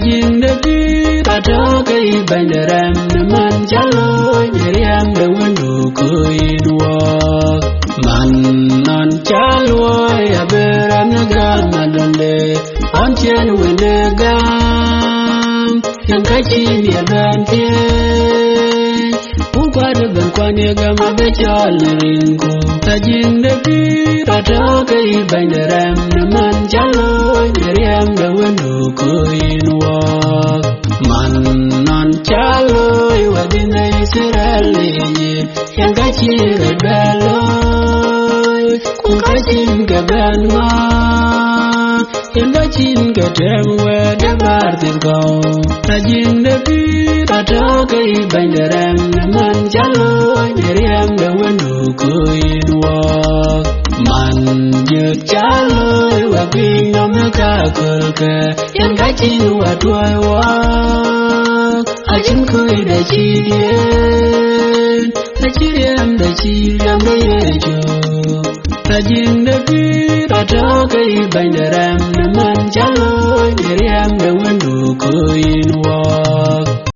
jing de bi ta to kai ban de ram na man chalo nyeriam de wanu ko idwa man non chalo ya beran ga madonde on chen wene ga yang kachi ni ban tie kwa de ban kwa ne ga ma be chal ringo ta jing de bi ta to kai ban de ram na man chalo nyeriam de wanu ko idwa man non chalo wa dinai sirale yang kachi re balo ku kachin ga ban ma yang kachin ga tem we de bar de go ta jing de bi ta to kai ban de ram na man chalo nyeriam de wanu ko idwa man je chalo wa ping nom ka kul ka yang kachin wa tuai wa ajin koi da chi dien da chi riam da ye jo ta jing de bi ta to kai ban de ram na man chalo nyeriam de wanu ko idwa